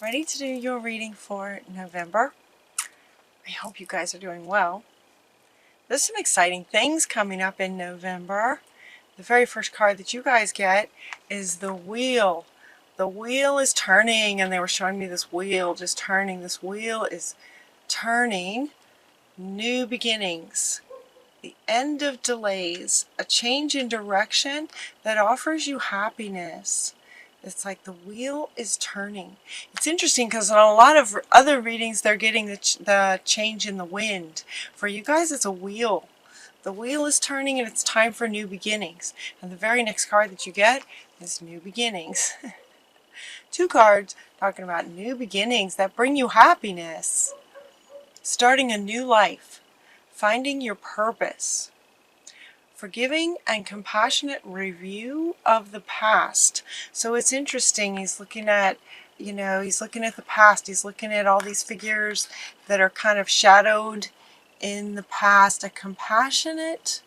Ready to do your reading for November. I hope you guys are doing well. There's some exciting things coming up in November. The very first card that you guys get is the wheel. The wheel is turning, and they were showing me this wheel just turning. This wheel is turning. New beginnings. The end of delays. A change in direction that offers you happiness. It's like the wheel is turning. It's interesting because in a lot of other readings, they're getting the change in the wind. For you guys, it's a wheel. The wheel is turning and it's time for new beginnings. And the very next card that you get is new beginnings. Two cards talking about new beginnings that bring you happiness. Starting a new life. Finding your purpose. Forgiving and compassionate review of the past. So it's interesting. He's looking at, he's looking at the past. He's looking at all these figures that are kind of shadowed in the past. A compassionate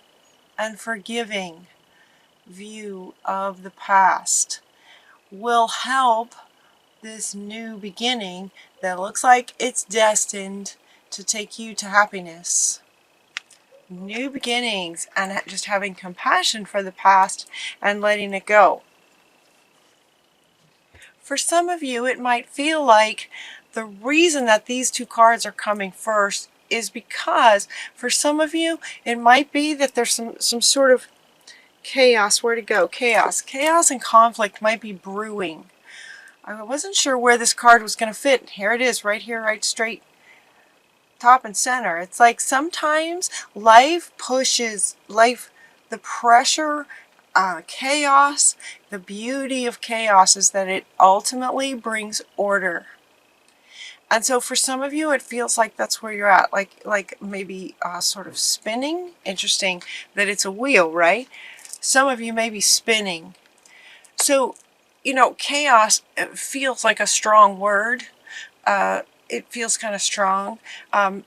and forgiving view of the past will help this new beginning that looks like it's destined to take you to happiness. New beginnings and just having compassion for the past and letting it go. For some of you, it might feel like the reason that these two cards are coming first is because for some of you, it might be that there's some sort of chaos. Where to go? Chaos and conflict might be brewing. I wasn't sure where this card was going to fit. Here it is, right here, right straight top and center. It's like sometimes life pushes, the pressure, chaos. The beauty of chaos is that it ultimately brings order. And so for some of you, it feels like that's where you're at, like maybe sort of spinning. Interesting that it's a wheel, right? Some of you may be spinning. So, chaos, it feels like a strong word. It feels kind of strong.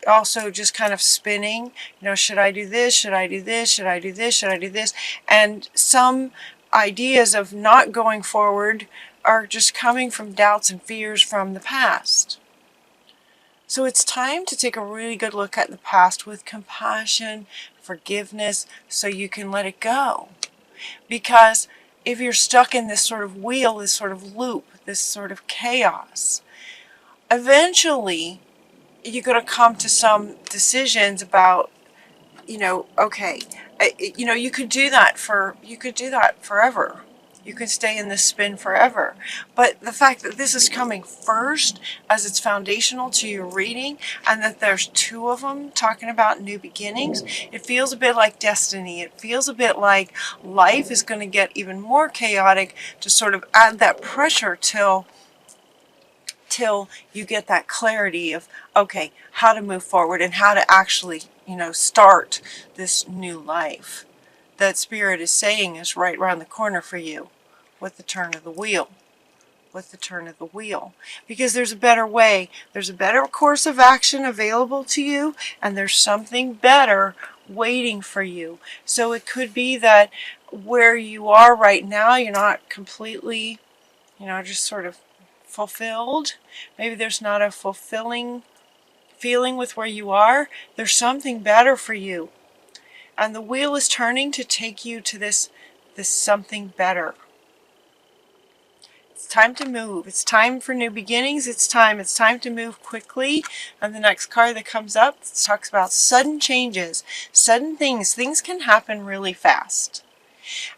Also just kind of spinning, should I do this? Should I do this? Should I do this? Should I do this? And some ideas of not going forward are just coming from doubts and fears from the past. So it's time to take a really good look at the past with compassion, forgiveness, so you can let it go. Because if you're stuck in this sort of wheel, this sort of loop, this sort of chaos, eventually you're going to come to some decisions about, okay, you could do that forever. You could stay in this spin forever. But the fact that this is coming first as it's foundational to your reading, and that there's two of them talking about new beginnings, it feels a bit like destiny. It feels a bit like life is going to get even more chaotic to sort of add that pressure till you get that clarity of, okay, how to move forward and how to actually, start this new life that Spirit is saying is right around the corner for you with the turn of the wheel. Because there's a better way. There's a better course of action available to you, and there's something better waiting for you. So it could be that where you are right now, you're not completely, just sort of fulfilled. Maybe there's not a fulfilling feeling with where you are. There's something better for you. And the wheel is turning to take you to this something better. It's time to move. It's time for new beginnings. It's time to move quickly. And the next card that comes up talks about sudden changes, sudden things. Things can happen really fast.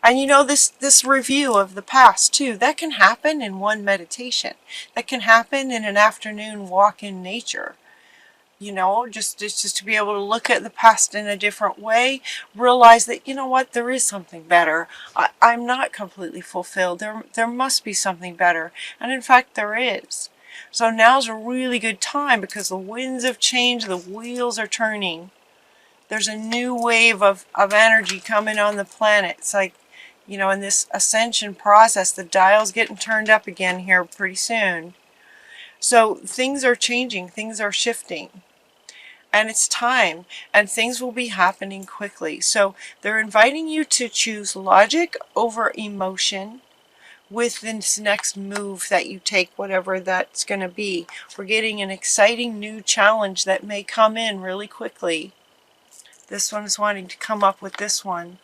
And this review of the past too, that can happen in one meditation. That can happen in an afternoon walk in nature. Just to be able to look at the past in a different way, realize that, there is something better. I'm not completely fulfilled. There must be something better. And in fact, there is. So now's a really good time because the winds have changed, the wheels are turning. There's a new wave of energy coming on the planet. It's like, in this ascension process, the dial's getting turned up again here pretty soon. So things are changing, things are shifting. And it's time, and things will be happening quickly. So they're inviting you to choose logic over emotion, with this next move that you take, whatever that's going to be. We're getting an exciting new challenge that may come in really quickly. This one is wanting to come up with this one.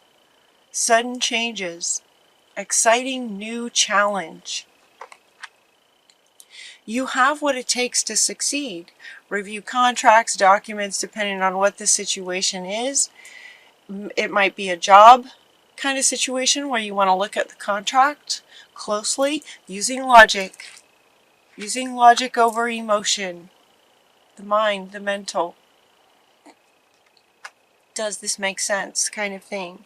Sudden changes. Exciting new challenge. You have what it takes to succeed. Review contracts, documents, depending on what the situation is. It might be a job kind of situation where you want to look at the contract closely, using logic over emotion, the mind, the mental. Does this make sense kind of thing.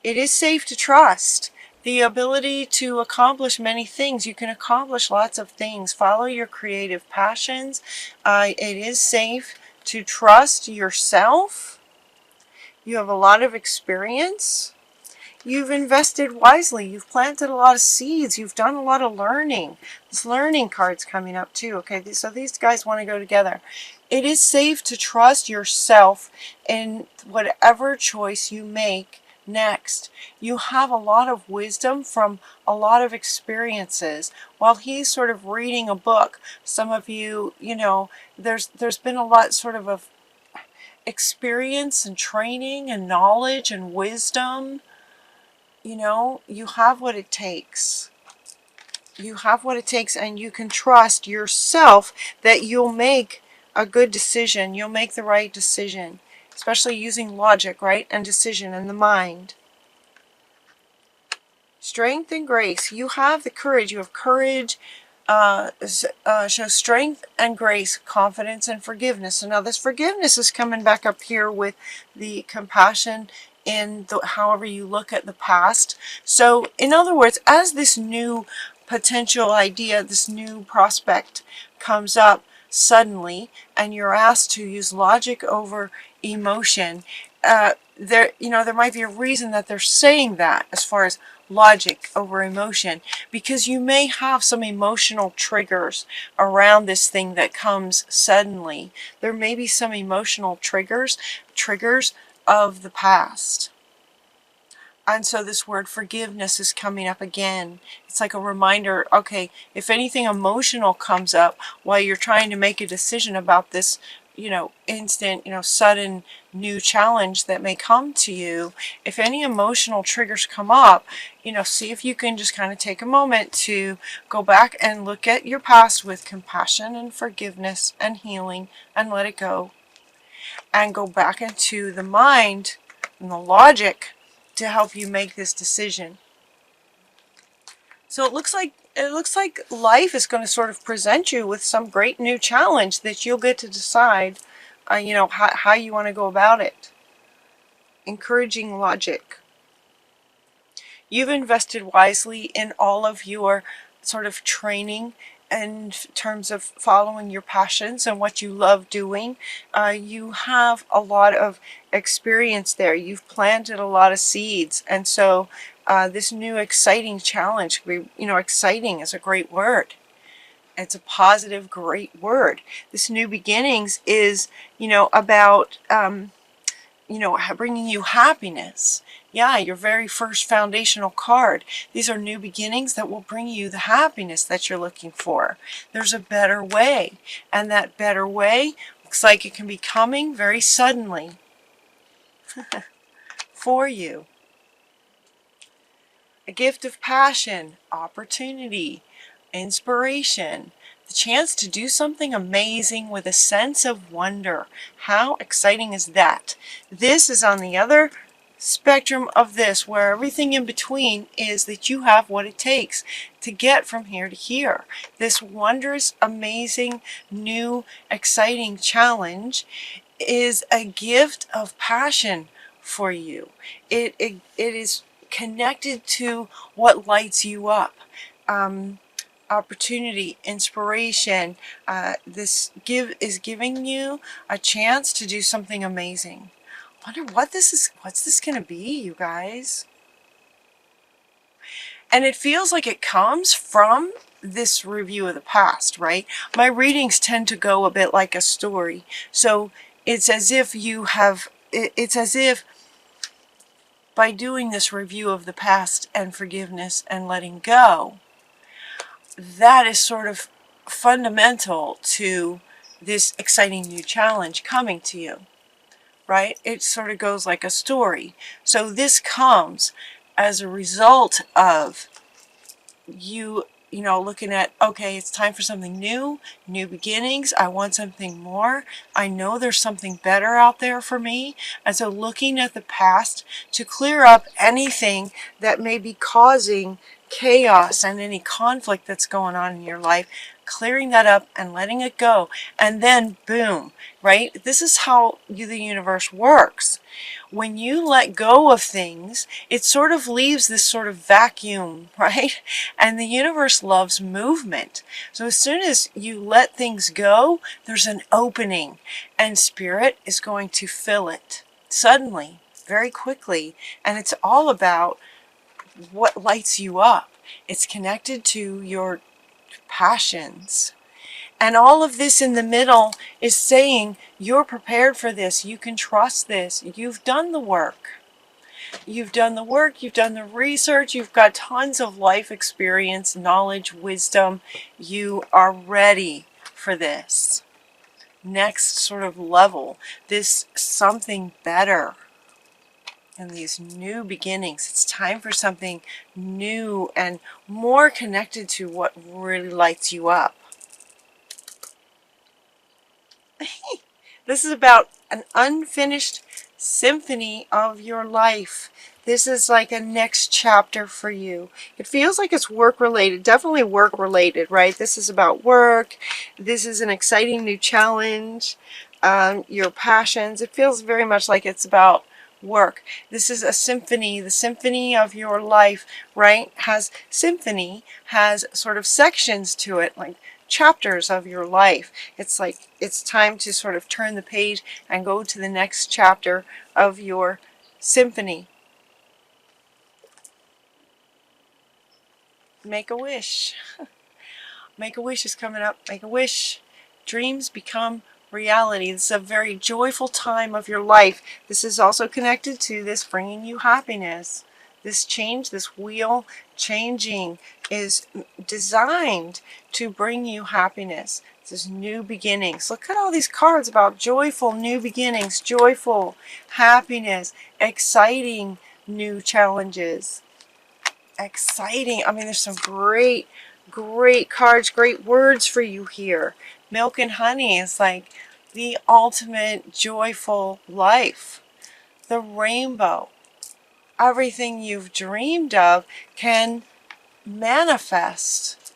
It is safe to trust. The ability to accomplish many things. You can accomplish lots of things. Follow your creative passions. It is safe to trust yourself. You have a lot of experience. You've invested wisely. You've planted a lot of seeds. You've done a lot of learning. This learning card's coming up too. Okay, so these guys want to go together. It is safe to trust yourself in whatever choice you make next. You have a lot of wisdom from a lot of experiences. While he's sort of reading a book, some of you, there's been a lot sort of experience and training and knowledge and wisdom. You have what it takes. You have what it takes, and you can trust yourself that you'll make a good decision. You'll make the right decision, especially using logic, right? And decision and the mind. Strength and grace. You have the courage. You have courage. Show strength and grace, confidence and forgiveness. So now this forgiveness is coming back up here with the compassion in however you look at the past. So in other words, as this new potential idea, this new prospect comes up suddenly, and you're asked to use logic over emotion, there might be a reason that they're saying that, as far as logic over emotion, because you may have some emotional triggers around this thing that comes suddenly. There may be some emotional triggers of the past. And so this word forgiveness is coming up again. It's like a reminder, okay, if anything emotional comes up while you're trying to make a decision about this, instant, sudden new challenge that may come to you, if any emotional triggers come up, see if you can just kind of take a moment to go back and look at your past with compassion and forgiveness and healing and let it go. And go back into the mind and the logic to help you make this decision. So it looks like life is going to sort of present you with some great new challenge that you'll get to decide, how you want to go about it. Encouraging logic. You've invested wisely in all of your sort of training in terms of following your passions and what you love doing. You have a lot of experience there. You've planted a lot of seeds, and so this new exciting challenge, exciting is a great word. It's a positive, great word. This new beginnings is, about, bringing you happiness. Yeah, your very first foundational card. These are new beginnings that will bring you the happiness that you're looking for. There's a better way, and that better way looks like it can be coming very suddenly for you. A gift of passion, opportunity, inspiration, the chance to do something amazing with a sense of wonder. How exciting is that? This is on the other spectrum of this, where everything in between is that you have what it takes to get from here to here. This wondrous, amazing, new, exciting challenge is a gift of passion for you. It is connected to what lights you up. Opportunity, inspiration. This is giving you a chance to do something amazing. Wonder what this is. What's this going to be, you guys? And it feels like it comes from this review of the past, right? My readings tend to go a bit like a story. So it's as if you have, it's as if by doing this review of the past and forgiveness and letting go, that is sort of fundamental to this exciting new challenge coming to you, right? It sort of goes like a story. So this comes as a result of you know, looking at, okay, it's time for something new, new beginnings. I want something more. I know there's something better out there for me. And so looking at the past to clear up anything that may be causing chaos and any conflict that's going on in your life, clearing that up and letting it go. And then boom, right? This is how the universe works. When you let go of things, it sort of leaves this sort of vacuum, right? And the universe loves movement. So as soon as you let things go, there's an opening, and Spirit is going to fill it suddenly, very quickly. And it's all about what lights you up. It's connected to your passions. And all of this in the middle is saying, you're prepared for this. You can trust this. You've done the work. You've done the work. You've done the research. You've got tons of life experience, knowledge, wisdom. You are ready for this next sort of level, this something better. And these new beginnings. It's time for something new and more connected to what really lights you up. This is about an unfinished symphony of your life. This is like a next chapter for you. It feels like it's work related, definitely work related, right? This is about work. This is an exciting new challenge. Your passions. It feels very much like it's about work. This is a symphony, the symphony of your life, right? Symphony has sort of sections to it, like chapters of your life. It's like it's time to sort of turn the page and go to the next chapter of your symphony. Make a wish. Make a wish is coming up. Make a wish. Dreams become reality. This is a very joyful time of your life. This is also connected to this bringing you happiness. This change, this wheel changing is designed to bring you happiness. This is new beginnings. Look at all these cards about joyful new beginnings, joyful happiness, exciting new challenges. Exciting. I mean, there's some great cards, great words for you here. Milk and honey is like the ultimate joyful life. The rainbow. Everything you've dreamed of can manifest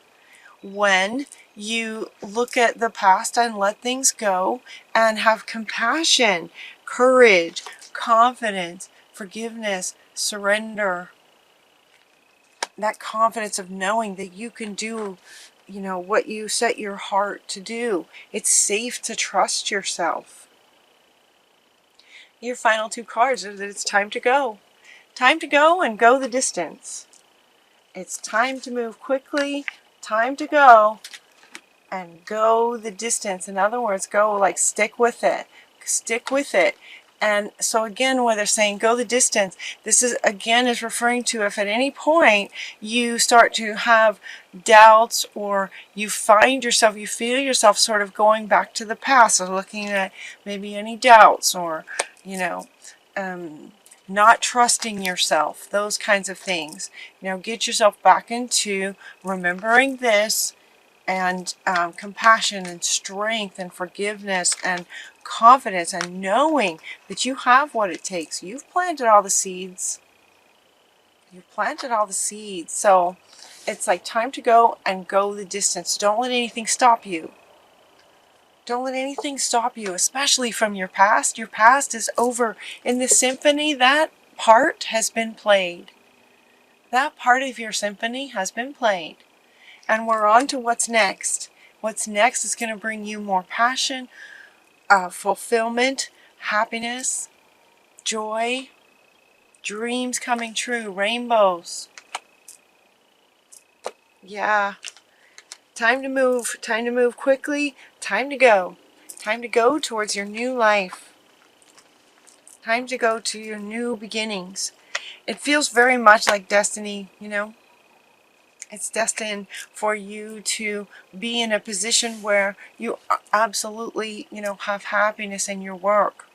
when you look at the past and let things go and have compassion, courage, confidence, forgiveness, surrender. That confidence of knowing that you can do, you know, what you set your heart to do. It's safe to trust yourself. Your final two cards are that it's time to go. Time to go and go the distance. It's time to move quickly, time to go and go the distance. In other words, go like stick with it. Stick with it. And so again, when they're saying go the distance, this is again is referring to if at any point you start to have doubts or you find yourself, you feel yourself sort of going back to the past or looking at maybe any doubts or, you know, not trusting yourself, those kinds of things. You know, get yourself back into remembering this and compassion and strength and forgiveness and confidence and knowing that you have what it takes. You've planted all the seeds. You've planted all the seeds. So it's like time to go and go the distance. Don't let anything stop you. Don't let anything stop you, especially from your past. Your past is over. In the symphony, that part has been played. That part of your symphony has been played. And we're on to what's next. What's next is going to bring you more passion, fulfillment, happiness, joy, dreams coming true, rainbows. Yeah. Time to move quickly, time to go towards your new life. Time to go to your new beginnings. it feels very much like destiny, you know. It's destined for you to be in a position where you absolutely, you know, have happiness in your work.